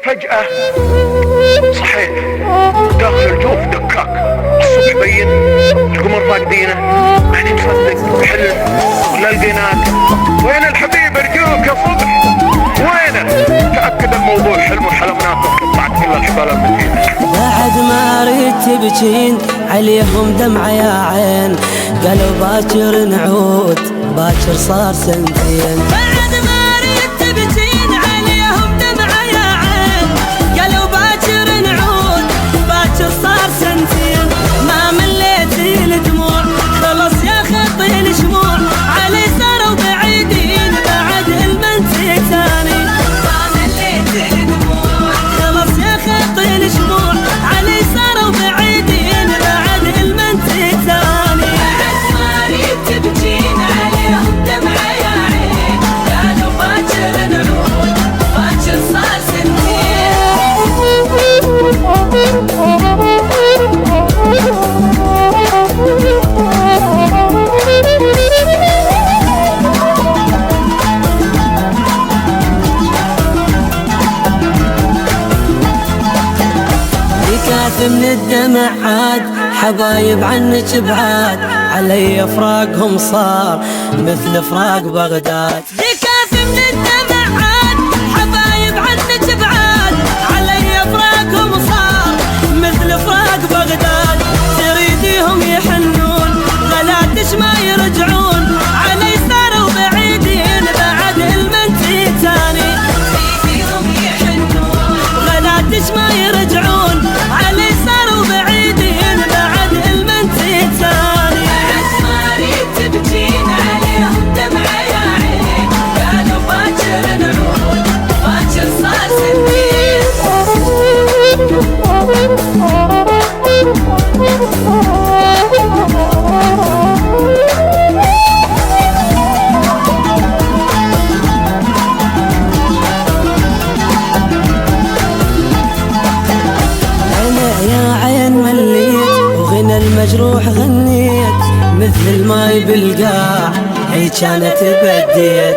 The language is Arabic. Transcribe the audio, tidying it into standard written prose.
فجأة صحيت داخل الجوف دكاك. الصبح بين القمر فاقدينه، ماني مصدق حلم ولا لقيناك. وين الحبيب ارجوك يا صبح وينه؟ تأكد الموضوع حلم وحلمناك وقطعت كل الحبال المتينة. بعد ما اريد تبجين عليهم دمعة يا عين، قالوا باكر نعود، باكر صار سنتين. بعد ما اريد تبجين عليهم دمعة يا عين، قالوا باكر نعود، باكر صار سنتين. ما مليت الدموع خلص يا خطي الشموع، علي صاروا بعيدين بعد المنتي تاني. ما مليت الدموع خلص يا خطي الشموع، علي صاروا بعيدين بعد المنتي تاني. بعد ما اريد تبجين عليهم دمعة يا عين، قالوا باكر نعود، باكر صار سنتين. من الدمع عاد حبايب عنك بعاد، علي افراقهم صار مثل افراق بغداد. بكاف من الدمع عاد حبايب عنك بعاد، علي افراقهم صار مثل افراق بغداد. تريديهم يحنون غلاتش ما يرجعون، علي صاروا بعيدين بعد المنتي تاني. تريديهم يحنون غلاتش ما يرجعون، علي صاروا بعيدين بعد المنتي تاني. بعد ما اريد تبجين عليهم دمعة يا عين، قالوا باكر نعود، باكر صار سنتين. المجروح غنيت مثل الماي بالقاع، هي كانت بديت.